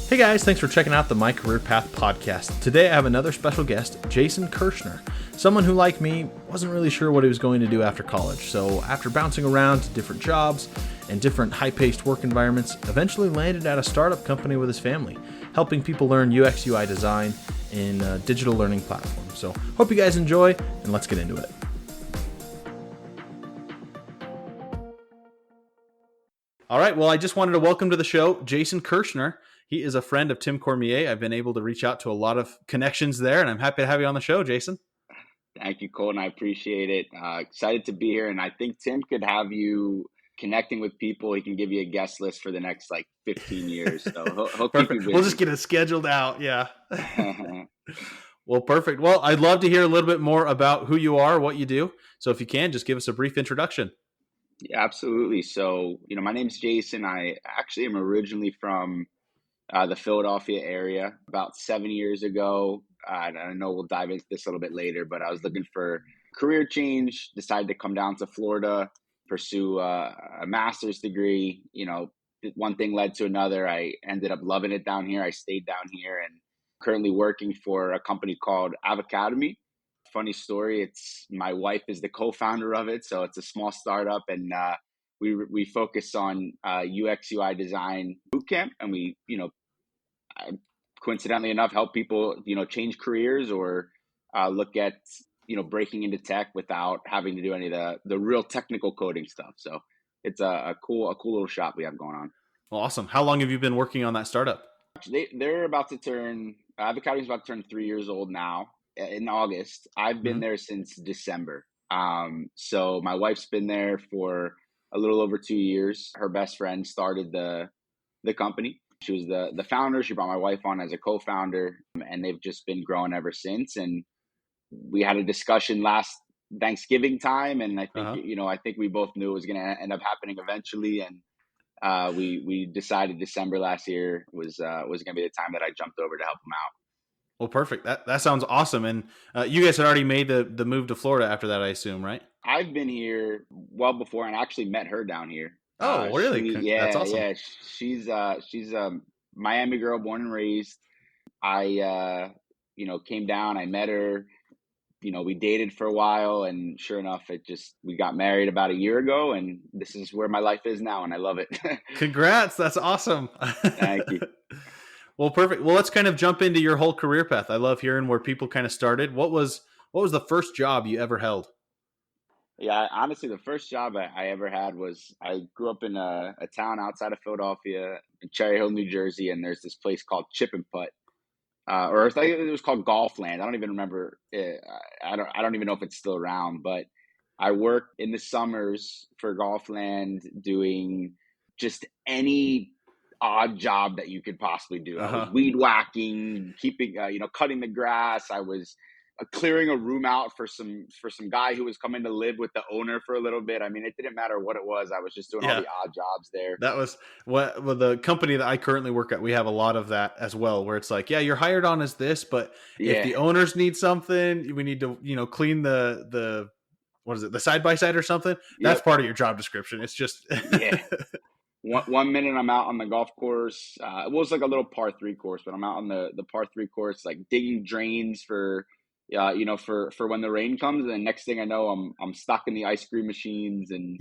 Hey guys, thanks for checking out the My Career Path podcast. Today I have another special guest, Jason Kirschner, someone who, like me, wasn't really sure what he was going to do after college. So after bouncing around to different jobs and different high-paced work environments, eventually landed at a startup company with his family, helping people learn UX UI design in a digital learning platform. So hope you guys enjoy, and let's get into it. All right, well, I just wanted to welcome to the show Jason Kirschner. He is a friend of Tim Cormier. I've been able to reach out to a lot of connections there, and I'm happy to have you on the show, Jason. Thank you, Colten. I appreciate it. Excited to be here. And I think Tim could have you connecting with people. He can give you a guest list for the next 15 years. So he'll keep you busy. We'll just get it scheduled out. Yeah. Well, perfect. Well, I'd love to hear a little bit more about who you are, what you do. So if you can, just give us a brief introduction. Yeah, absolutely. So, my name's Jason. I actually am originally from the Philadelphia area. About 7 years ago, I know we'll dive into this a little bit later, but I was looking for career change, decided to come down to Florida, pursue a master's degree. One thing led to another. I ended up loving it down here. I stayed down here and currently working for a company called Avacademy. Funny story, it's my wife is the co-founder of it, so it's a small startup, and we focus on UX UI design bootcamp, and we coincidentally enough help people change careers or look at breaking into tech without having to do any of the real technical coding stuff. So it's a cool little shop we have going on. Well, awesome. How long have you been working on that startup? They're about to turn Avocado is about to turn 3 years old now in August. I've been there since December. So my wife's been there for a little over 2 years. Her best friend started the company. She was the founder. She brought my wife on as a co-founder, and they've just been growing ever since. And we had a discussion last Thanksgiving time, and I think I think we both knew it was going to end up happening eventually. And we decided December last year was going to be the time that I jumped over to help them out. Well, perfect. That sounds awesome. And you guys had already made the move to Florida after that, I assume, right? I've been here well before, and actually met her down here. Oh, really? That's awesome. Yeah. She's a Miami girl, born and raised. I came down. I met her. We dated for a while, and sure enough, we got married about a year ago, and this is where my life is now, and I love it. Congrats. That's awesome. Thank you. Well, perfect. Well, let's kind of jump into your whole career path. I love hearing where people kind of started. What was the first job you ever held? Yeah, honestly, the first job I ever had was I grew up in a town outside of Philadelphia, in Cherry Hill, New Jersey, and there's this place called Chip and Putt. Or I think it was called Golfland. I don't even remember. I don't even know if it's still around. But I worked in the summers for Golfland doing just any odd job that you could possibly do. I was weed whacking, keeping, cutting the grass. I was clearing a room out for some guy who was coming to live with the owner for a little bit. I mean, it didn't matter what it was. I was just doing all the odd jobs there. That was the company that I currently work at. We have a lot of that as well, where it's like, yeah, you're hired on as this, but if the owners need something, we need to, clean the what is it, the side by side or something. That's part of your job description. It's just One minute I'm out on the golf course. It was like a little par 3 course, but I'm out on the par 3 course, like digging drains for when the rain comes. And the next thing I know, I'm stuck in the ice cream machines, and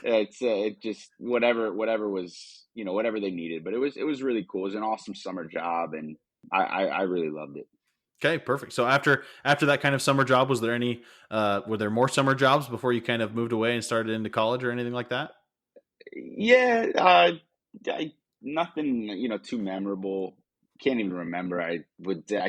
it just whatever was whatever they needed. But it was really cool. It was an awesome summer job, and I really loved it. Okay, perfect. So after that kind of summer job, was there any were there more summer jobs before you kind of moved away and started into college or anything like that? Yeah, nothing too memorable. Can't even remember. I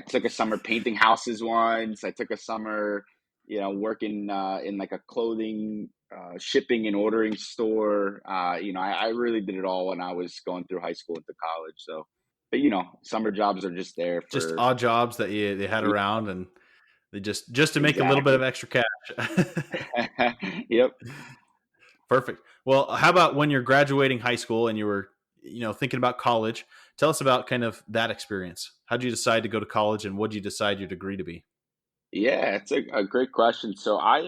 took a summer painting houses once. I took a summer working in like a clothing shipping and ordering store. I really did it all when I was going through high school into college. So, but summer jobs are just there for just odd jobs that they had around, and they just to make a little bit of extra cash. Yep. Perfect. Well, how about when you're graduating high school and you were, thinking about college? Tell us about kind of that experience. How did you decide to go to college, and what did you decide your degree to be? Yeah, it's a great question. So I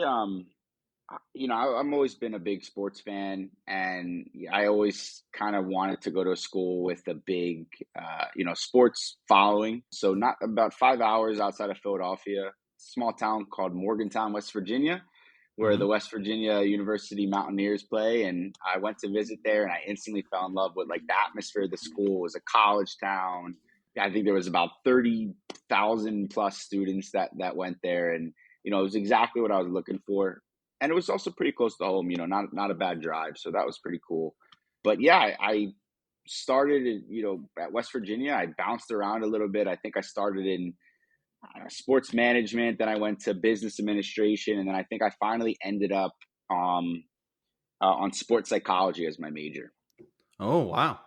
I'm always been a big sports fan, and I always kind of wanted to go to a school with a big, sports following. So, not about 5 hours outside of Philadelphia, small town called Morgantown, West Virginia, where Hmm. the West Virginia University Mountaineers play. And I went to visit there, and I instantly fell in love with like the atmosphere of the school. It was a college town. I think there was about 30,000 plus students that went there, and it was exactly what I was looking for, and it was also pretty close to home. Not a bad drive, so that was pretty cool. But yeah, I started at West Virginia. I bounced around a little bit. I think I started in sports management, then I went to business administration, and then I think I finally ended up on sports psychology as my major. Oh, wow.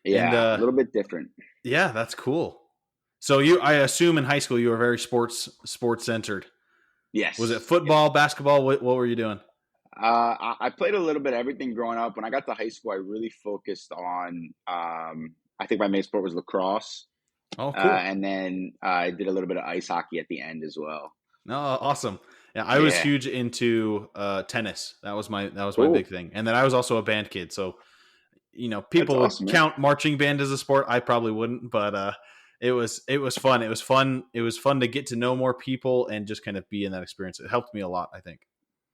And Yeah, a little bit different. yeah, that's cool. So I assume in high school you were very sports centered. Was it Yes, yes. football, basketball? What were you doing? I played a little bit of everything growing up. When I got to high school, I really focused on. I think my main sport was lacrosse, Oh, cool. and then I did a little bit of ice hockey at the end as well. No, awesome. Yeah, I was Yeah, huge into tennis. That was my big cool. thing. And then I was also a band kid. So, That's people would awesome, man. count marching band as a sport. I probably wouldn't, but it was fun. It was fun. It was fun to get to know more people and just kind of be in that experience. It helped me a lot, I think.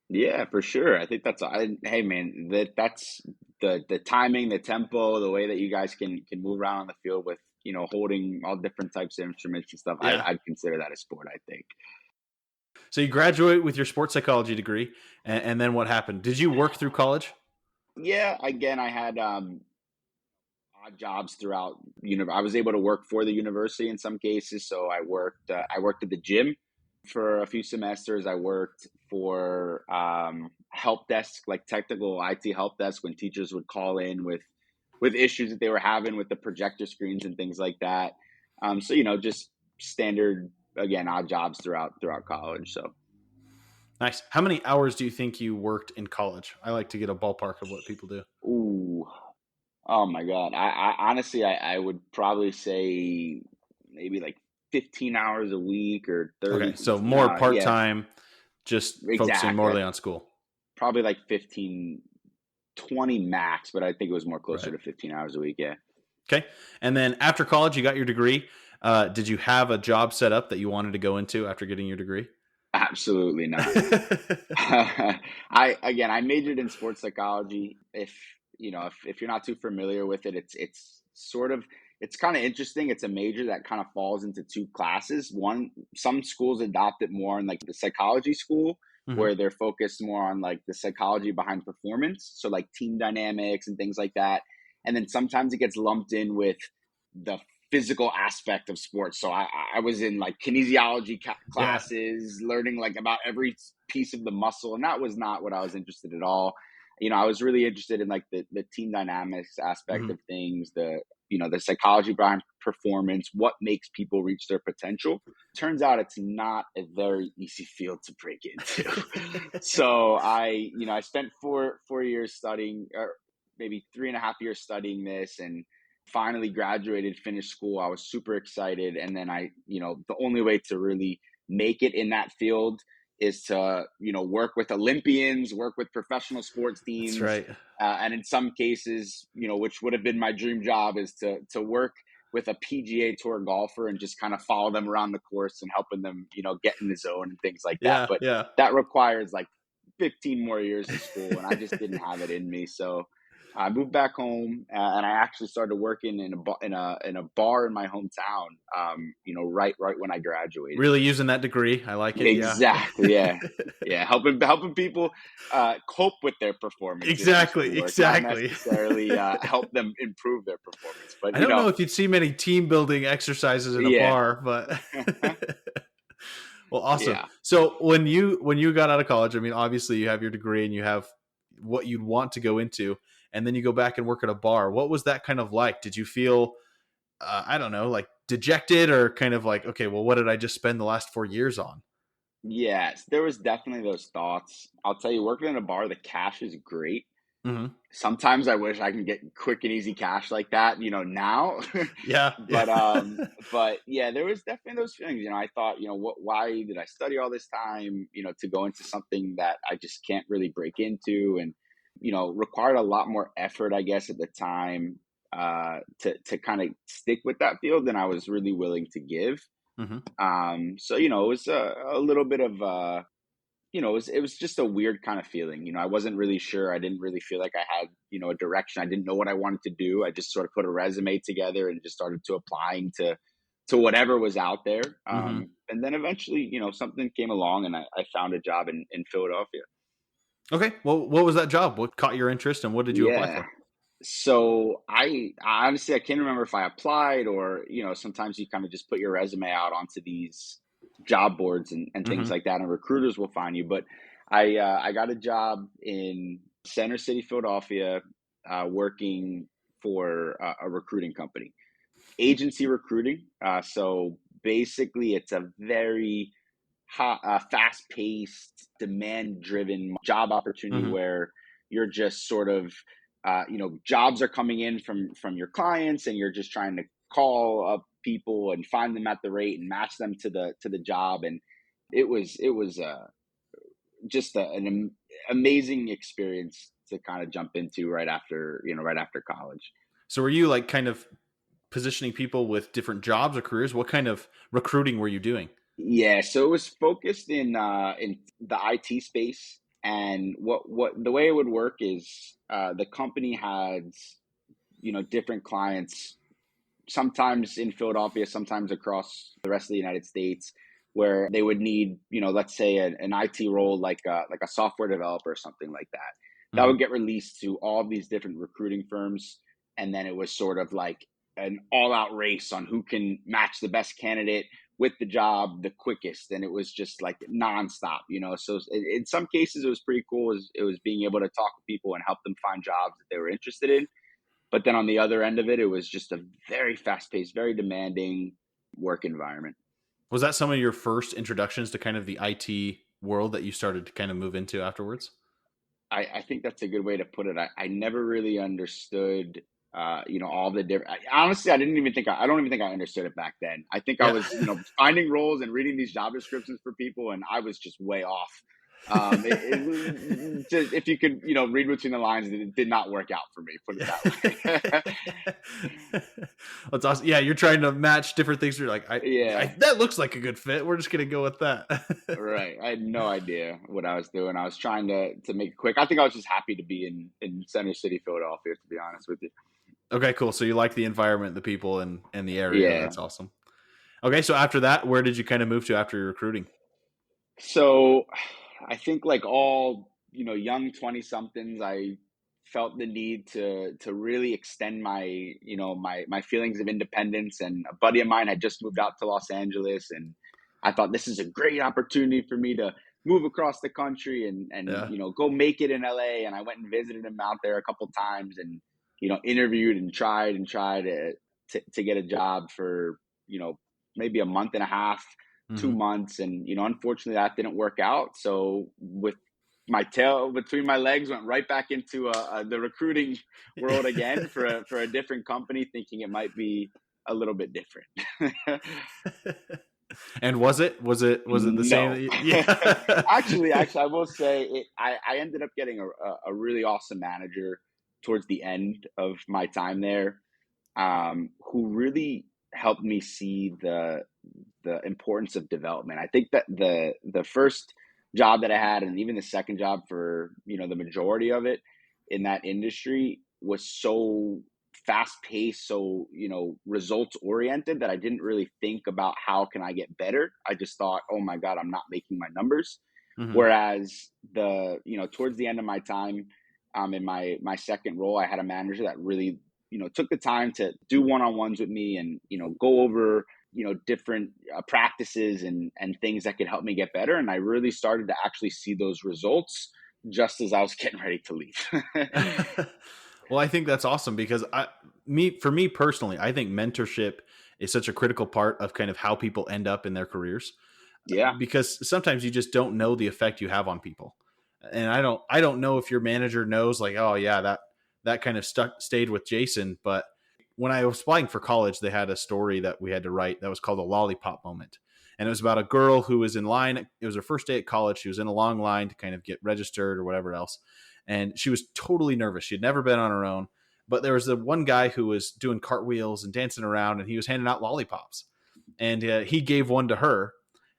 Yeah, for sure. I think hey man, that's the timing, the tempo, the way that you guys can move around on the field with holding all different types of instruments and stuff. Yeah. I'd consider that a sport, I think. So you graduate with your sports psychology degree, and then what happened? Did you work through college? Yeah, again, I had odd jobs throughout. I was able to work for the university in some cases. So I worked at the gym for a few semesters. I worked for help desk, like technical IT help desk, when teachers would call in with issues that they were having with the projector screens and things like that. So just standard, again, odd jobs throughout college. So Nice. How many hours do you think you worked in college? I like to get a ballpark of what people do. ooh, oh my God. I honestly, I would probably say maybe like 15 hours a week or Okay, 30. so more No, part yeah, time, just focusing exactly. morely on school. Probably like 15, 20 max, but I think it was more closer Right. to 15 hours a week. Yeah. Okay. And then after college, you got your degree. Did you have a job set up that you wanted to go into after getting your degree? Absolutely not. I majored in sports psychology. If you're not too familiar with it, it's kind of interesting. It's a major that kind of falls into two classes. One, some schools adopt it more in like the psychology school, Hmm. where they're focused more on like the psychology behind performance, so like team dynamics and things like that. And then sometimes it gets lumped in with the physical aspect of sports. So I was in like kinesiology Yeah. classes, learning like about every piece of the muscle, and that was not what I was interested at all. I was really interested in like the team dynamics aspect Hmm. of things, the psychology behind performance, what makes people reach their potential. Turns out it's not a very easy field to break into. So I spent four years studying, or maybe 3.5 years studying this, and finally graduated, finished school. I was super excited. And then the only way to really make it in that field is to, work with Olympians, work with professional sports That's teams. right. And in some cases, which would have been my dream job, is to work with a PGA Tour golfer and just kind of follow them around the course and helping them, get in the zone and things like that. Yeah. But Yeah. that requires like 15 more years of school, and I just didn't have it in me. So I moved back home, and I actually started working in a bar in my hometown. Right when I graduated. Really using that degree. I like it. Yeah. Exactly. Yeah. Yeah. Helping people cope with their performance, which is Exactly. cool work, not Exactly. necessarily help them improve their performance. But I don't know if you'd see many team building exercises in a yeah, bar, but well, awesome. yeah. So when you got out of college, I mean, obviously you have your degree and you have what you'd want to go into, and then you go back and work at a bar. What was that kind of like? Did you feel, I don't know, like dejected, or kind of like, okay, well, what did I just spend the last 4 years on? Yes, there was definitely those thoughts. I'll tell you, working in a bar, the cash is great. Hmm. Sometimes I wish I can get quick and easy cash like that, now. Yeah. but Yeah. um but yeah, there was definitely those feelings. I thought, why did I study all this time, to go into something that I just can't really break into, and required a lot more effort, I guess, at the time, to kind of stick with that field than I was really willing to give. Hmm. So it was a little bit of it was just a weird kind of feeling. I wasn't really sure. I didn't really feel like I had, a direction. I didn't know what I wanted to do. I just sort of put a resume together and just started to applying to whatever was out there. Hmm. And then eventually, something came along, and I found a job in Philadelphia. Okay. Well, what was that job? What caught your interest and what did you apply Yeah. for? So I honestly, I can't remember if I applied, or sometimes you kind of just put your resume out onto these job boards and things Hmm. like that, and recruiters will find you. But I got a job in Center City, Philadelphia, working for a recruiting company, agency recruiting. So basically, it's a very fast paced, demand driven job opportunity Hmm. where you're just sort of, jobs are coming in from your clients, and you're just trying to call up people and find them at the rate and match them to the job. And it was just an amazing experience to kind of jump into right after college. So were you like kind of positioning people with different jobs or careers? What kind of recruiting were you doing? Yeah, so it was focused in the IT space, and what the way it would work is, the company had, different clients, sometimes in Philadelphia, sometimes across the rest of the United States, where they would need, let's say an IT role, like a software developer or something like that. That Hmm. would get released to all of these different recruiting firms, and then it was sort of like an all-out race on who can match the best candidate with the job the quickest, and it was just like nonstop. So in some cases, it was pretty cool. It was being able to talk to people and help them find jobs that they were interested in, but then on the other end of it, it was just a very fast paced, very demanding work environment. Was that some of your first introductions to kind of the IT world that you started to kind of move into afterwards? I think that's a good way to put it. I never really understood, all the different. Honestly, I don't even think I understood it back then. I think I Yeah. was, finding roles and reading these job descriptions for people, and I was just way off. If you could, read between the lines, it did not work out for me. Put it that way. That's awesome. Yeah, you're trying to match different things. You're like, I Yeah. that looks like a good fit. We're just gonna go with that. Right. I had no idea what I was doing. I was trying to make it quick. I think I was just happy to be in Center City, Philadelphia, to be honest with you. Okay, cool. So you like the environment, the people, and the area. Yeah. That's awesome. Okay, so after that, where did you kind of move to after your recruiting? So I think, like all, young 20 somethings, I felt the need to really extend my feelings of independence. And a buddy of mine had just moved out to Los Angeles, and I thought this is a great opportunity for me to move across the country and Yeah. go make it in LA. And I went and visited him out there a couple times, and interviewed and tried to get a job for, you know maybe a month and a half, Hmm. 2 months, and unfortunately that didn't work out. So with my tail between my legs, went right back into the recruiting world again for a different company, thinking it might be a little bit different. And was it the same? No. Yeah. Actually, I will say I ended up getting a really awesome manager towards the end of my time there, who really helped me see the importance of development. I think that the first job that I had, and even the second job for the majority of it in that industry, was so fast paced, so results oriented, that I didn't really think about how can I get better. I just thought, oh my god, I'm not making my numbers. Hmm. Whereas towards the end of my time, in my second role, I had a manager that really took the time to do one-on-ones with me, and go over different practices and things that could help me get better. And I really started to actually see those results just as I was getting ready to leave. Well, I think that's awesome because for me personally, I think mentorship is such a critical part of kind of how people end up in their careers Yeah. because sometimes you just don't know the effect you have on people. And I don't know if your manager knows, like, oh yeah, that kind of stayed with Jason. But when I was applying for college, they had a story that we had to write that was called a lollipop moment. And it was about a girl who was in line. It was her first day at college. She was in a long line to kind of get registered or whatever else. And she was totally nervous. She had never been on her own. But there was the one guy who was doing cartwheels and dancing around, and he was handing out lollipops. And he gave one to her.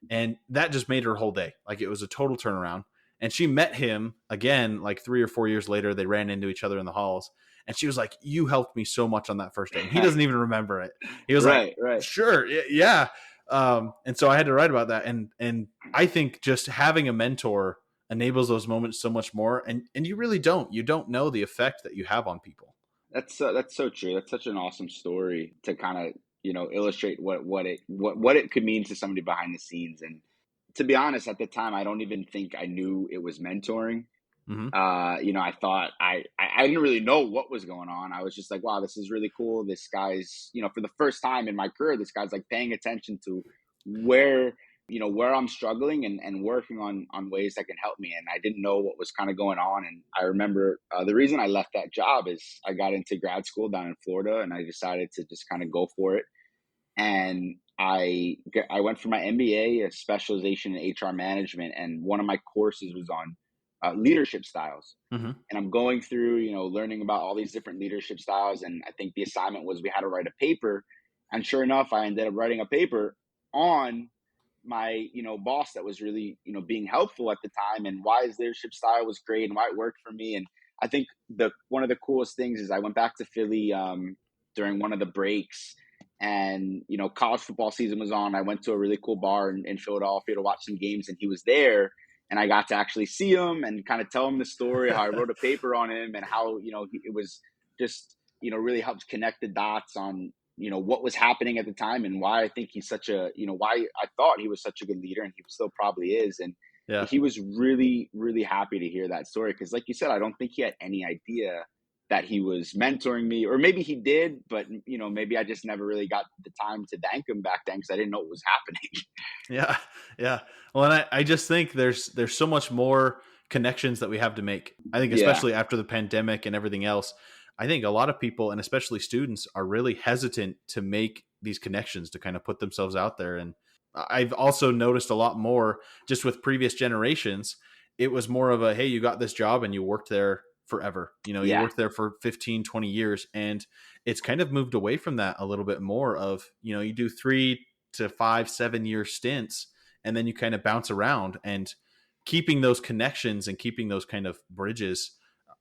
And that just made her whole day. Like, it was a total turnaround. And she met him again, like 3 or 4 years later. They ran into each other in the halls. And she was like, you helped me so much on that first day. And he doesn't even remember it. He was right, like, right. sure, yeah. And so I had to write about that. And I think just having a mentor enables those moments so much more. And you really you don't know the effect that you have on people. That's so true. That's such an awesome story to kind of, illustrate what it could mean to somebody behind the scenes. And to be honest, at the time, I don't even think I knew it was mentoring. Mm-hmm. I thought I didn't really know what was going on. I was just like, wow, this is really cool. This guy's, for the first time in my career, this guy's like paying attention to where I'm struggling and working on ways that can help me. And I didn't know what was kind of going on. And I remember the reason I left that job is I got into grad school down in Florida, and I decided to just kind of go for it. And I went for my MBA, a specialization in HR management, and one of my courses was on leadership styles. Mm-hmm. And I'm going through, learning about all these different leadership styles. And I think the assignment was we had to write a paper. And sure enough, I ended up writing a paper on my, boss that was really, being helpful at the time, and why his leadership style was great and why it worked for me. And I think one of the coolest things is I went back to Philly during one of the breaks, and, college football season was on. I went to a really cool bar in Philadelphia to watch some games, and he was there. And I got to actually see him and kind of tell him the story, how I wrote a paper on him, and how, it was just, really helped connect the dots on, what was happening at the time, and why I think he's such a, why I thought he was such a good leader, and he still probably is. And yeah, he was really, really happy to hear that story. Cause like you said, I don't think he had any idea that he was mentoring me, or maybe he did, but maybe I just never really got the time to thank him back then, because I didn't know what was happening. Yeah. Yeah. Well, and I just think there's so much more connections that we have to make. I think especially after the pandemic and everything else, I think a lot of people, and especially students, are really hesitant to make these connections, to kind of put themselves out there. And I've also noticed a lot more just with previous generations. It was more of a, hey, you got this job and you worked there forever. You worked there for 15, 20 years. And it's kind of moved away from that a little bit more of, you do 3 to 5, 7 year stints, and then you kind of bounce around. And keeping those connections and keeping those kind of bridges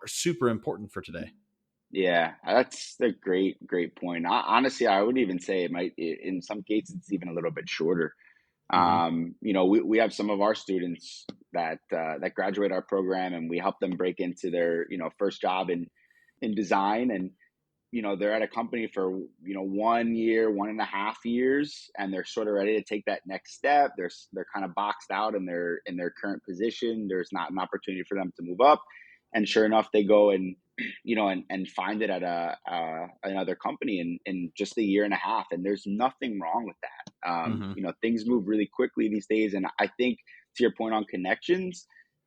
are super important for today. Yeah, that's a great point. Honestly, I would even say in some cases, it's even a little bit shorter. We have some of our students that graduate our program, and we help them break into their, first job in design. And, they're at a company for, 1 year, 1.5 years, and they're sort of ready to take that next step. They're kind of boxed out in their current position. There's not an opportunity for them to move up. And sure enough, they go and, and find it at another company in just 1.5 years. And there's nothing wrong with that. Things move really quickly these days. And I think, to your point on connections,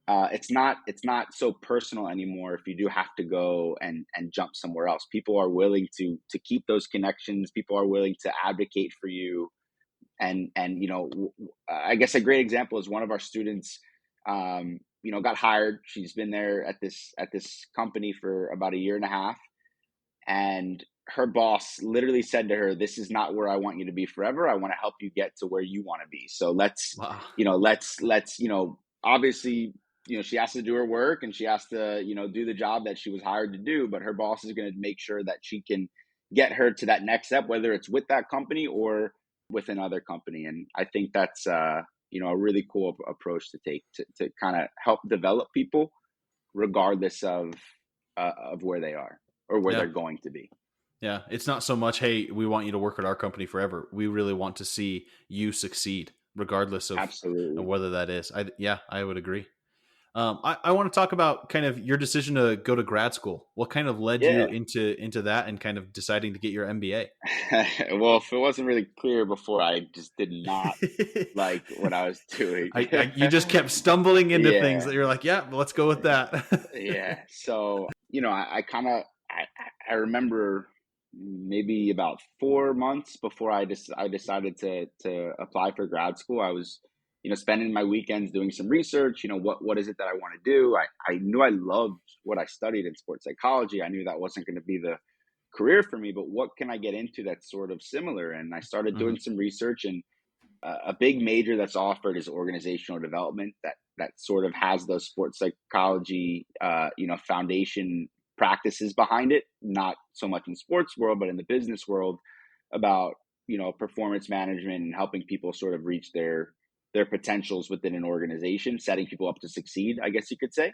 it's not so personal anymore if you do have to go and jump somewhere else. People are willing to keep those connections. People are willing to advocate for you. And I guess a great example is one of our students, got hired. She's been there at this company for about 1.5 years. And her boss literally said to her, "This is not where I want you to be forever. I want to help you get to where you want to be. So let's obviously, she has to do her work, and she has to, do the job that she was hired to do. But her boss is going to make sure that she can get her to that next step, whether it's with that company or with another company." And I think that's, a really cool approach to take to kind of help develop people regardless of where they are or where they're going to be. Yeah. It's not so much, hey, we want you to work at our company forever. We really want to see you succeed regardless of Absolutely. whether that is. I would agree. I want to talk about kind of your decision to go to grad school. What kind of led you Yeah. into that and kind of deciding to get your MBA? Well, if it wasn't really clear before, I just did not like what I was doing. You just kept stumbling into things Yeah. that you're like, yeah, let's go with that. Yeah. So, I kind of I remember maybe about 4 months before I decided to apply for grad school. I was, spending my weekends doing some research. What is it that I want to do? I knew I loved what I studied in sports psychology. I knew that wasn't going to be the career for me, but what can I get into that's sort of similar? And I started Hmm. doing some research, and a big major that's offered is organizational development that sort of has those sports psychology foundation practices behind it, not so much in sports world but in the business world, about performance management and helping people sort of reach their potentials within an organization, setting people up to succeed, I guess you could say.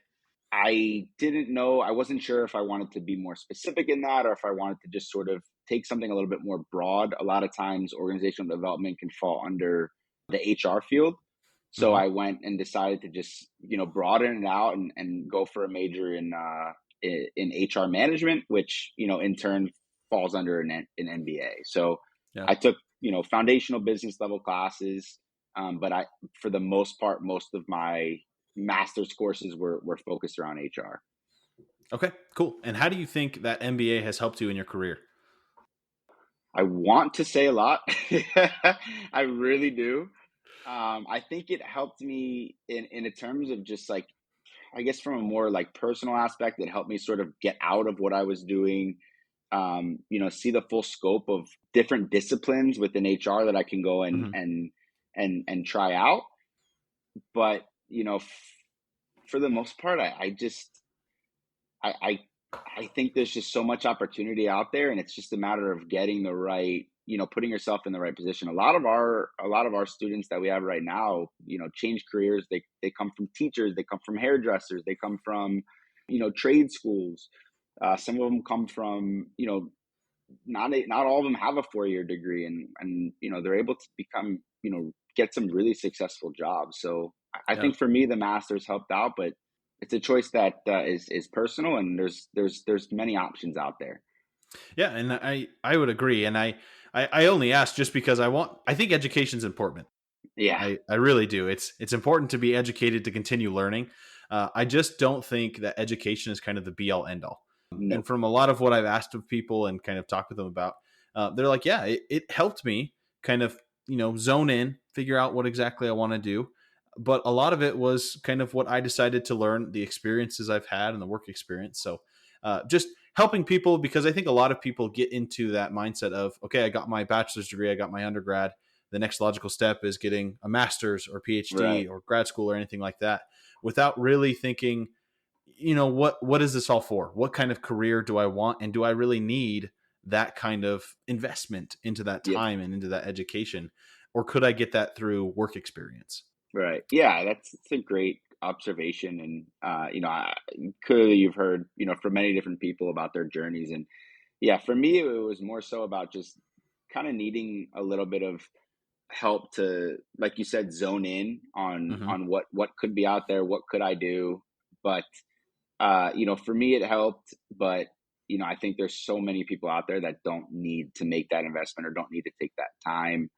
I didn't know, I wasn't sure if I wanted to be more specific in that or if I wanted to just sort of take something a little bit more broad. A lot of times, organizational development can fall under the HR field. So Hmm. I went and decided to just, broaden it out and go for a major in HR management, which, in turn falls under an MBA. So Yeah. I took, foundational business level classes. But for the most part, most of my master's courses were focused around HR. Okay, cool. And how do you think that MBA has helped you in your career? I want to say a lot. I really do. I think it helped me in terms of just like, I guess from a more like personal aspect, it helped me sort of get out of what I was doing. See the full scope of different disciplines within HR that I can go and Hmm. and try out. But for the most part, I just I, I I think there's just so much opportunity out there, and it's just a matter of getting the right, putting yourself in the right position. A lot of our students that we have right now, change careers. They come from teachers, they come from hairdressers, they come from, trade schools. Some of them come from, not all of them have a 4-year degree, and they're able to become, get some really successful jobs. So I Yeah. think for me the masters helped out, but it's a choice that is personal, and there's many options out there. Yeah, and I would agree. And I only ask just because I think education's important. Yeah. I really do. It's important to be educated to continue learning. I just don't think that education is kind of the be all end all. And No. from a lot of what I've asked of people and kind of talked with them about, they're like, yeah, it helped me kind of zone in, figure out what exactly I want to do. But a lot of it was kind of what I decided to learn, the experiences I've had and the work experience. So just helping people, because I think a lot of people get into that mindset of, okay, I got my bachelor's degree, I got my undergrad, the next logical step is getting a master's or Right. PhD or grad school or anything like that, without really thinking, what is this all for? What kind of career do I want? And do I really need that kind of investment into that Yep. time and into that education? Or could I get that through work experience? Right. Yeah, that's a great observation, and clearly you've heard from many different people about their journeys, and yeah, for me it was more so about just kind of needing a little bit of help to, like you said, zone in on Hmm. what could be out there, what could I do. But for me it helped, but I think there's so many people out there that don't need to make that investment or don't need to take that time,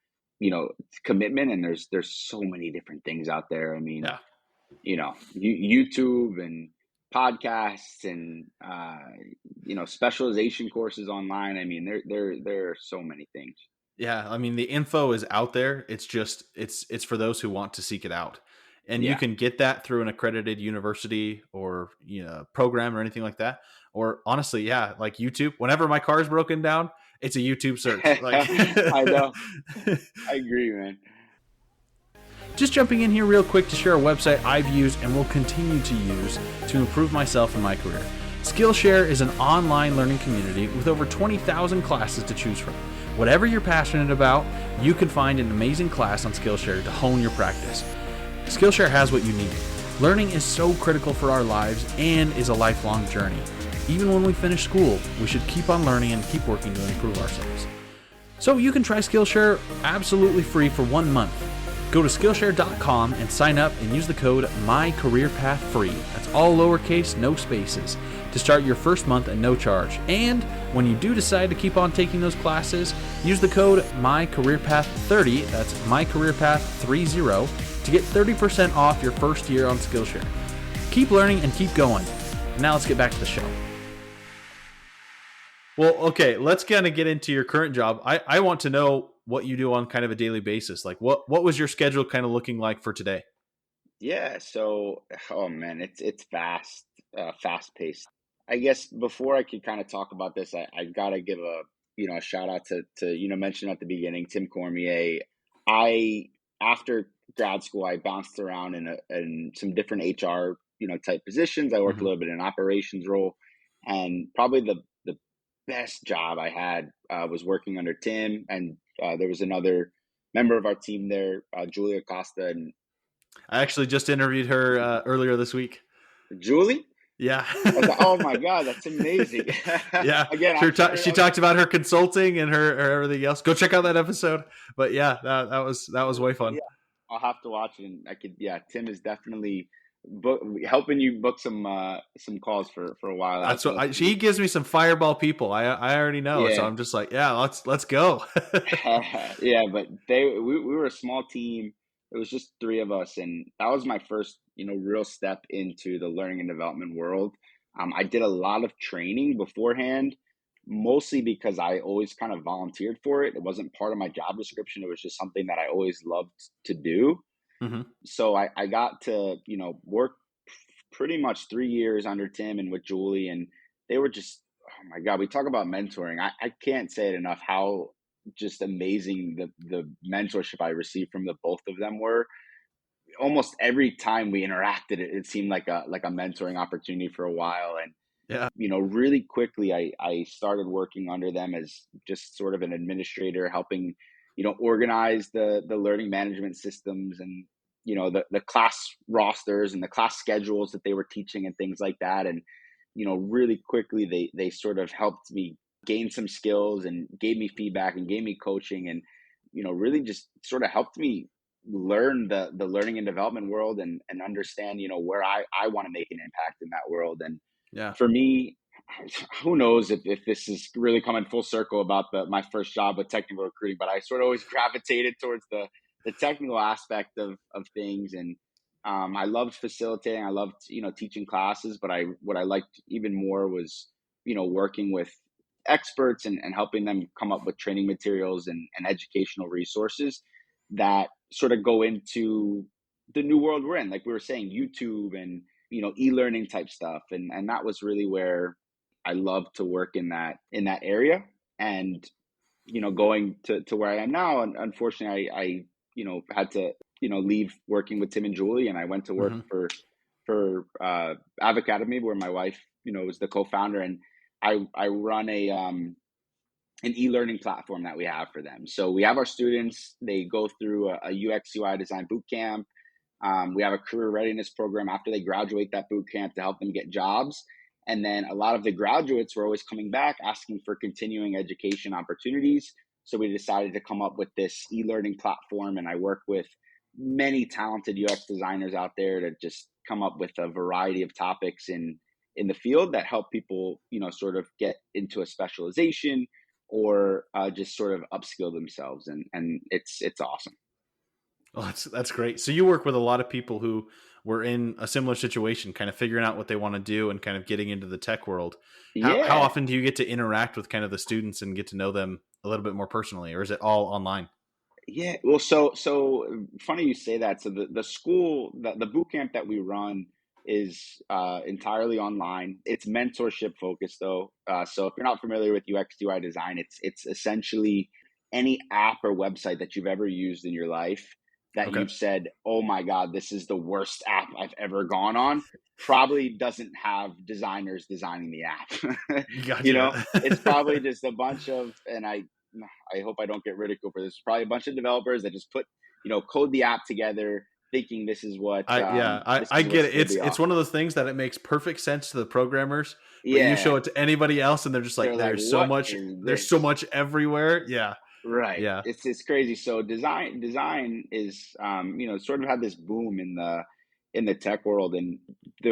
commitment, and there's so many different things out there. I mean, Yeah. YouTube and podcasts and specialization courses online. I mean, there are so many things. Yeah, I mean the info is out there. It's just it's for those who want to seek it out. And you Yeah. can get that through an accredited university or program or anything like that. Or honestly, yeah, like YouTube. Whenever my car is broken down, it's a YouTube search. Like I know. I agree, man. just jumping in here real quick to share a website I've used and will continue to use to improve myself and my career. Skillshare is an online learning community with over 20,000 classes to choose from. Whatever you're passionate about, you can find an amazing class on Skillshare to hone your practice. Skillshare has what you need. Learning is so critical for our lives and is a lifelong journey. Even when we finish school, we should keep on learning and keep working to improve ourselves. So you can try Skillshare absolutely free for 1 month. Go to Skillshare.com and sign up and use the code MyCareerPathFree. That's all lowercase, no spaces, to start your first month at no charge. And when you do decide to keep on taking those classes, use the code MyCareerPath30, that's MyCareerPath30, to get 30% off your first year on Skillshare. Keep learning and keep going. Now let's get back to the show. Well, okay, let's kind of get into your current job. I want to know what you do on kind of a daily basis. Like what was your schedule kind of looking like for today? Yeah, so oh man, it's fast paced. I guess before I could kind of talk about this, I gotta give a shout out to mention at the beginning, Tim Cormier. I After grad school, I bounced around in some different HR type positions. I worked a Mm-hmm. little bit in an operations role, and probably the best job I had was working under Tim, and there was another member of our team there, Julia Costa, and I actually just interviewed her earlier this week. Julie. Yeah. I was like, oh my God, that's amazing. Yeah. Again, She talked about her consulting and her everything else. Go check out that episode. But yeah, that was way fun. yeah, I'll have to watch it. And Tim is definitely helping you book some calls for a while out. That's what she gives me some fireball people. I already know. So Yeah. I'm just like, yeah, let's go. Yeah, but we were a small team. It was just three of us, and that was my first, real step into the learning and development world. I did a lot of training beforehand, mostly because I always kind of volunteered for it. It wasn't part of my job description. It was just something that I always loved to do. Hmm. So I got to, work pretty much 3 years under Tim and with Julie, and they were just, oh my God, we talk about mentoring. I can't say it enough how just amazing the mentorship I received from the both of them were. Almost every time we interacted, it seemed like a mentoring opportunity for a while. And Yeah. really quickly, I started working under them as just sort of an administrator, helping, organize the learning management systems and, the class rosters and the class schedules that they were teaching and things like that. And, really quickly, they sort of helped me gain some skills and gave me feedback and gave me coaching and, really just sort of helped me learn the learning and development world and understand, where I want to make an impact in that world. And Yeah. for me, who knows if this is really coming full circle about my first job with technical recruiting, but I sort of always gravitated towards the technical aspect of things. And I loved facilitating. I loved, teaching classes, but what I liked even more was, working with experts and helping them come up with training materials and educational resources that sort of go into the new world we're in. Like we were saying, YouTube and, e-learning type stuff. And that was really where I love to work in that area. And, going to where I am now, and unfortunately I had to, leave working with Tim and Julie, and I went to work Hmm. for Av Academy, where my wife, was the co-founder, and I run an e-learning platform that we have for them. So we have our students, they go through a UX UI design boot camp. We have a career readiness program after they graduate that boot camp to help them get jobs. And then a lot of the graduates were always coming back asking for continuing education opportunities. So we decided to come up with this e-learning platform, and I work with many talented UX designers out there to just come up with a variety of topics in the field that help people, sort of get into a specialization or just sort of upskill themselves. And it's awesome. Oh, that's great. So you work with a lot of people who were in a similar situation, kind of figuring out what they want to do and kind of getting into the tech world. How Yeah. often do you get to interact with kind of the students and get to know them a little bit more personally, or is it all online? Yeah. Well, so funny you say that. So the school, the boot camp that we run is entirely online. It's mentorship focused though. So if you're not familiar with UX UI design, it's essentially any app or website that you've ever used in your life that Okay. you've said, oh my God, this is the worst app I've ever gone on, probably doesn't have designers designing the app. Gotcha. It's probably just a bunch of, and I hope I don't get ridiculed for this. Probably a bunch of developers that just put, code the app together, thinking this is what I get it. supposed to be It's awesome. one of those things that it makes perfect sense to the programmers, but you show Yeah, it to anybody else and they're just like, they're like, what is there's so this? much everywhere. Yeah. Right. Yeah. It's crazy. So design is sort of had this boom in the tech world, and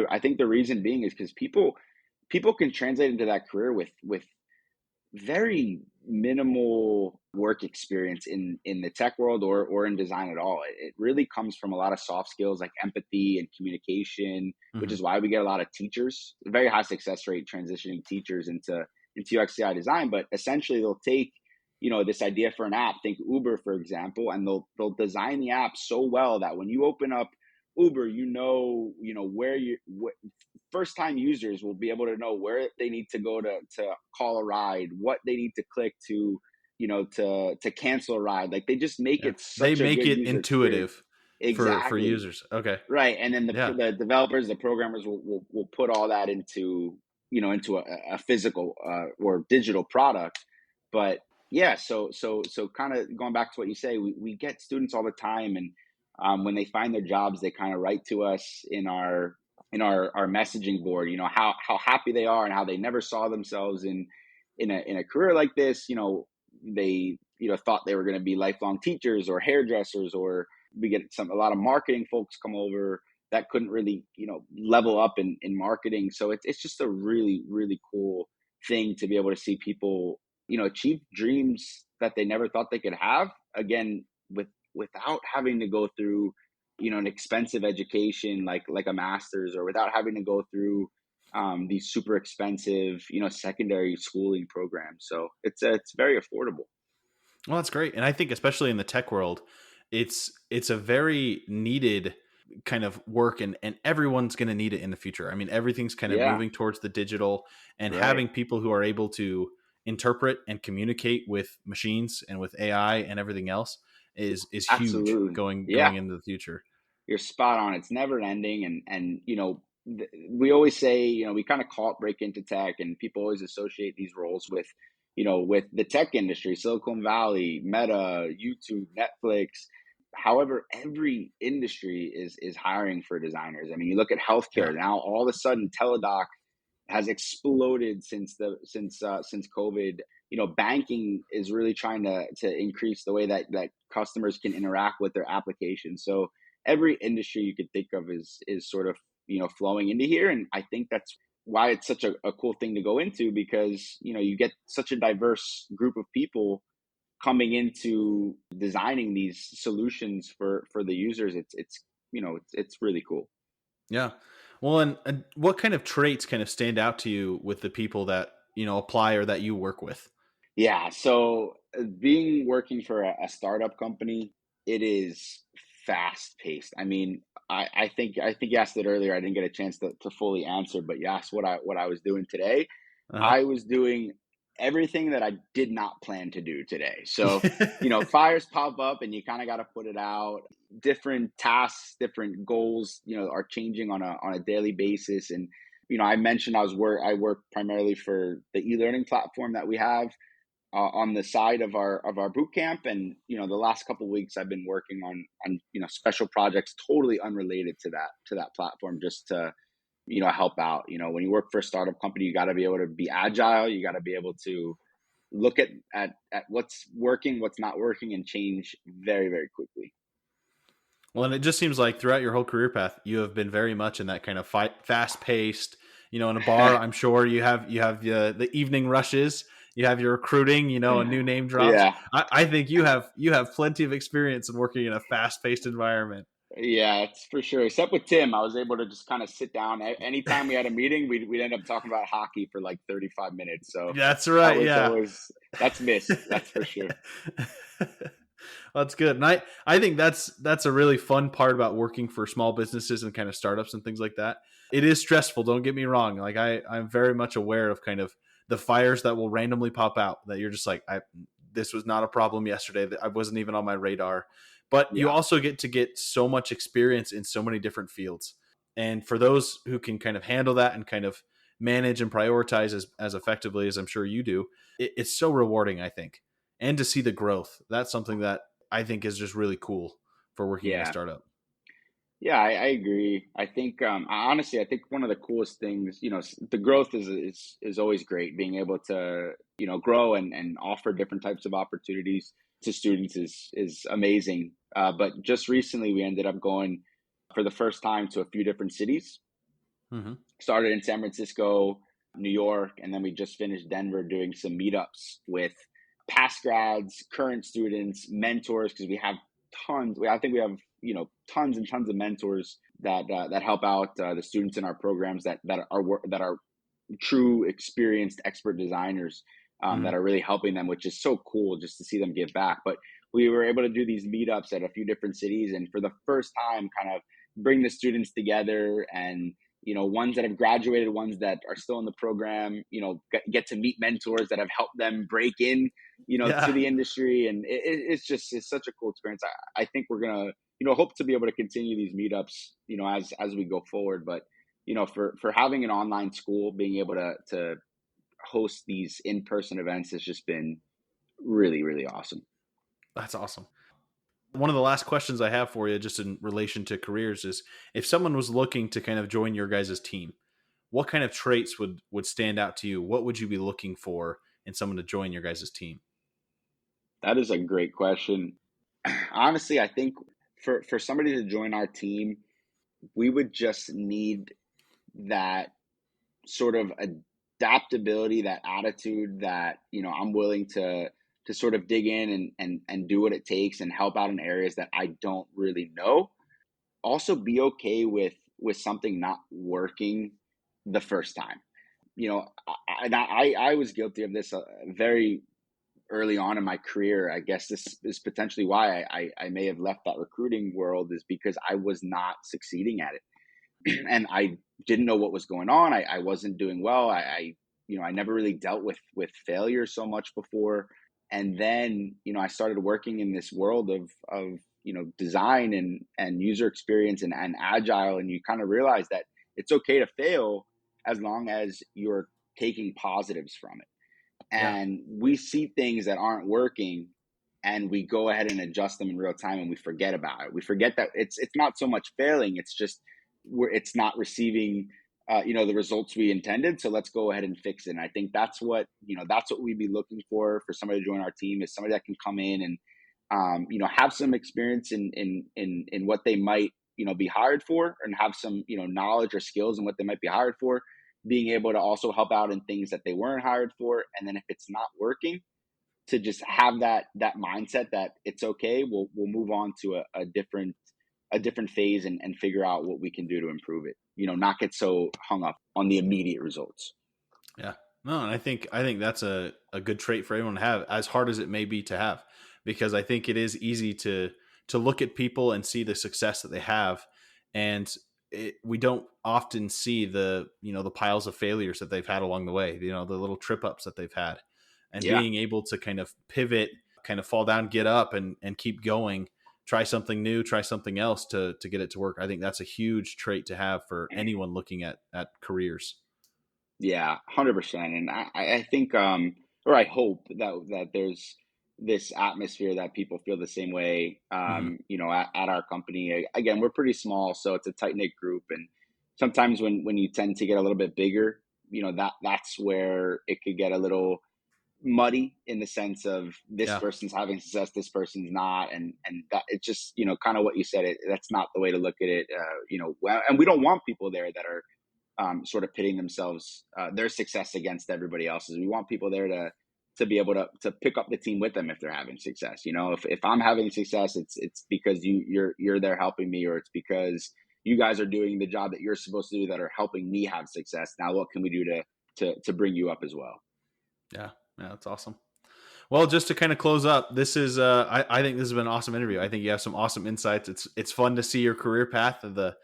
I think the reason being is because people can translate into that career with very minimal work experience in the tech world or in design at all. It really comes from a lot of soft skills like empathy and communication, which Hmm. is why we get a lot of teachers, a very high success rate transitioning teachers into UX/UI design. But essentially, they'll take this idea for an app, think Uber for example, and they'll design the app so well that when you open up Uber, where first time users will be able to know where they need to go to call a ride, what they need to click to cancel a ride. Like they just make Yeah. it They such a make good it user experience. intuitive for Exactly. users. Okay. Right. And then Yeah. the developers, the programmers will put all that into a physical or digital product. But yeah, so kind of going back to what you say, we get students all the time, and when they find their jobs, they kind of write to us in our messaging board, how happy they are and how they never saw themselves in a career like this. They thought they were going to be lifelong teachers or hairdressers, or we get a lot of marketing folks come over that couldn't really level up in marketing. So it's just a really really cool thing to be able to see people achieve dreams that they never thought they could have, again, without having to go through an expensive education like a master's, or without having to go through these super expensive secondary schooling programs. So it's very affordable. Well, that's great. And I think especially in the tech world, it's a very needed kind of work, and everyone's going to need it in the future. I mean, everything's kind of Yeah. moving towards the digital, and Right. having people who are able to interpret and communicate with machines and with AI and everything else is huge Absolutely. going Yeah. into the future. You're spot on. It's never ending, and we always say, we kind of call it break into tech, and people always associate these roles with the tech industry, Silicon Valley, Meta, YouTube, Netflix. However, every industry is hiring for designers. I mean, you look at Yeah. healthcare now. All of a sudden, teledoc has exploded since COVID. Banking is really trying to increase the way that customers can interact with their applications. So every industry you could think of is sort of flowing into here, and I think that's why it's such a cool thing to go into, because you get such a diverse group of people coming into designing these solutions for the users. It's really cool. Yeah. Well, and what kind of traits kind of stand out to you with the people that, apply or that you work with? Yeah. So being working for a startup company, it is fast paced. I mean, I think you asked it earlier. I didn't get a chance to fully answer, but you asked what I was doing today. Uh-huh. I was doing everything that I did not plan to do today. So, fires pop up and you kind of got to put it out. Different tasks, different goals, are changing on a daily basis. And, I mentioned I work primarily for the e-learning platform that we have on the side of our boot camp. And the last couple of weeks I've been working on special projects totally unrelated to that platform, just to help out. When you work for a startup company, you got to be able to be agile. You got to be able to look at what's working, what's not working, and change very very quickly. Well, and it just seems like throughout your whole career path, you have been very much in that kind of fast paced. In a bar, I'm sure you have the evening rushes, you have your recruiting, and new name drops. Yeah. I think you have plenty of experience in working in a fast paced environment. Yeah, it's for sure. Except with Tim, I was able to just kind of sit down. Anytime we had a meeting, we'd end up talking about hockey for like 35 minutes. So That's that right. was Yeah. always that's missed. That's for sure. That's good. And I think that's a really fun part about working for small businesses and kind of startups and things like that. It is stressful, don't get me wrong. Like I'm very much aware of kind of the fires that will randomly pop out that you're just like, this was not a problem yesterday. That I wasn't even on my radar. But you Yeah. also get so much experience in so many different fields. And for those who can kind of handle that and kind of manage and prioritize as effectively as I'm sure you do, it's so rewarding, I think. And to see the growth. That's something that I think is just really cool for working in a Yeah. startup. Yeah, I agree. I think honestly, I think one of the coolest things, the growth is always great. Being able grow and offer different types of opportunities to students is amazing. But just recently, we ended up going for the first time to a few different cities. Hmm. Started in San Francisco, New York, and then we just finished Denver doing some meetups with past grads, current students, mentors, because we have tons. I think we have tons and tons of mentors that help out the students in our programs that are true experienced expert designers that Hmm. are really helping them, which is so cool just to see them give back. But we were able to do these meetups at a few different cities, and for the first time, kind of bring the students together and ones that have graduated, ones that are still in the program, get to meet mentors that have helped them break in, to Yeah, the industry. And it's such a cool experience. I think we're going to, hope to be able to continue these meetups, as we go forward. But, for having an online school, being able to host these in-person events has just been really, really awesome. that's awesome. One of the last questions I have for you, just in relation to careers, is if someone was looking to kind of join your guys' team, what kind of traits would stand out to you? What would you be looking for in someone to join your guys' team? That is a great question. Honestly, I think for somebody to join our team, we would just need that sort of adaptability, that attitude that, I'm willing to sort of dig in and do what it takes and help out in areas that I don't really know. Also be okay with something not working the first time. I was guilty of this very early on in my career. I guess this is potentially why I may have left that recruiting world, is because I was not succeeding at it. And I didn't know what was going on. I wasn't doing well. I never really dealt with failure so much before. And then, I started working in this world of design and user experience and agile. And you kind of realize that it's okay to fail as long as you're taking positives from it. Yeah. And we see things that aren't working and we go ahead and adjust them in real time, and we forget about it. We forget that it's not so much failing, it's just it's not receiving the results we intended, so let's go ahead and fix it. And I think that's what we'd be looking for somebody to join our team, is somebody that can come in and have some experience in what they might be hired for, and have some knowledge or skills in what they might be hired for, being able to also help out in things that they weren't hired for. And then if it's not working, to just have that mindset that it's okay, we'll move on to a different phase and figure out what we can do to improve it, not get so hung up on the immediate results. Yeah. No, and I think that's a good trait for everyone to have, as hard as it may be to have, because I think it is easy to look at people and see the success that they have, and we don't often see the piles of failures that they've had along the way, the little trip ups that they've had, and Yeah. being able to kind of pivot, kind of fall down, get up, and keep going, try something new, try something else to get it to work. I think that's a huge trait to have for anyone looking at careers. Yeah, 100%. And I think, or I hope that there's this atmosphere that people feel the same way. Hmm. At our company, again, we're pretty small, so it's a tight knit group. And sometimes when you tend to get a little bit bigger, that's where it could get a little muddy, in the sense of this Yeah. person's having success, this person's not. And that it's just, kind of what you said, that's not the way to look at it. And we don't want people there that are sort of pitting themselves, their success against everybody else's. We want people there to be able to pick up the team with them if they're having success. If I'm having success, it's because you're there helping me, or it's because you guys are doing the job that you're supposed to do that are helping me have success. Now, what can we do to bring you up as well? Yeah. Yeah. That's awesome. Well, just to kind of close up, this is I think this has been an awesome interview. I think you have some awesome insights. It's fun to see your career path of the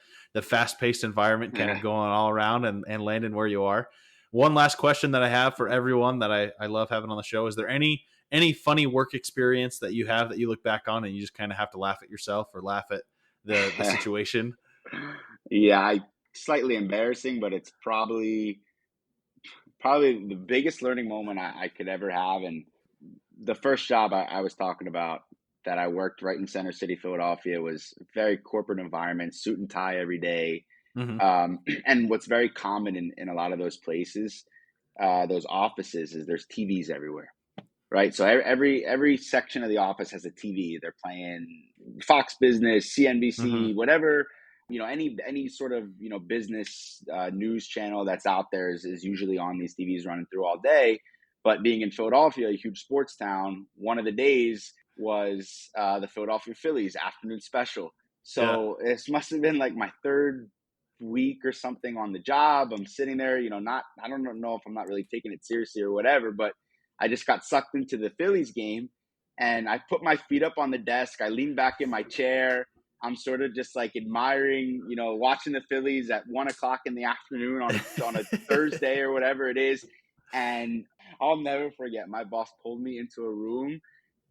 fast paced environment kind of going all around and landing where you are. One last question that I have for everyone that I love having on the show: is there any funny work experience that you have that you look back on and you just kind of have to laugh at yourself or laugh at the situation? Yeah, slightly embarrassing, but it's probably the biggest learning moment I could ever have. And the first job I was talking about, that I worked right in Center City, Philadelphia, was a very corporate environment, suit and tie every day. Hmm. And what's very common in a lot of those places, those offices is there's TVs everywhere, right? So every section of the office has a TV. They're playing Fox Business, CNBC, whatever, any sort of, business news channel that's out there is usually on these TVs running through all day. But being in Philadelphia, a huge sports town, one of the days was the Philadelphia Phillies afternoon special. So This must have been like my third week or something on the job. I'm sitting there, I don't know if I'm not really taking it seriously or whatever, but I just got sucked into the Phillies game, and I put my feet up on the desk. I leaned back in my chair. I'm sort of just like admiring, watching the Phillies at 1:00 in the afternoon on a Thursday or whatever it is. And I'll never forget, my boss pulled me into a room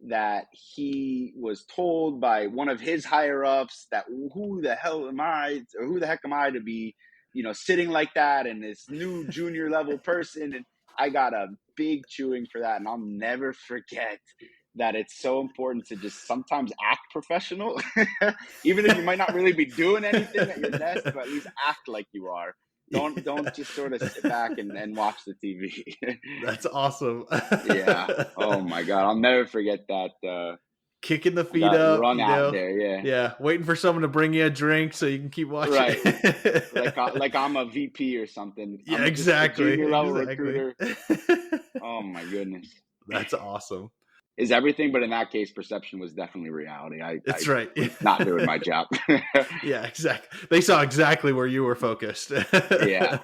that he was told by one of his higher ups that who the heck am I to be, sitting like that, and this new junior level person. And I got a big chewing for that. And I'll never forget that it's so important to just sometimes act professional, even if you might not really be doing anything at your desk, but at least act like you are. Don't just sort of sit back and watch the TV. That's awesome. Yeah. Oh my God. I'll never forget that. Kicking the feet up. Run out there. Yeah. Yeah. Waiting for someone to bring you a drink so you can keep watching. Right. like I'm a VP or something. Yeah, exactly. Junior level recruiter. Oh my goodness. That's awesome. Is everything, but in that case, perception was definitely reality. That's right. Not doing my job. Yeah, exactly. They saw exactly where you were focused. Yeah.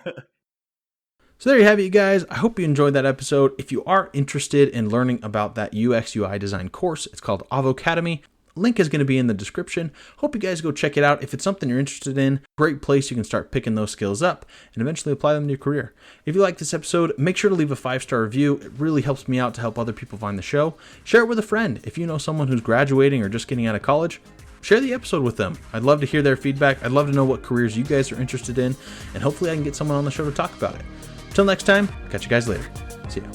So there you have it, you guys. I hope you enjoyed that episode. If you are interested in learning about that UX UI design course, it's called Avo Academy. Link is going to be in the description. Hope you guys go check it out. If it's something you're interested in, great place you can start picking those skills up and eventually apply them to your career. If you like this episode, make sure to leave a 5-star review. It really helps me out to help other people find the show. Share it with a friend. If you know someone who's graduating or just getting out of college, share the episode with them. I'd love to hear their feedback. I'd love to know what careers you guys are interested in, and hopefully I can get someone on the show to talk about it. Until next time, catch you guys later. See ya.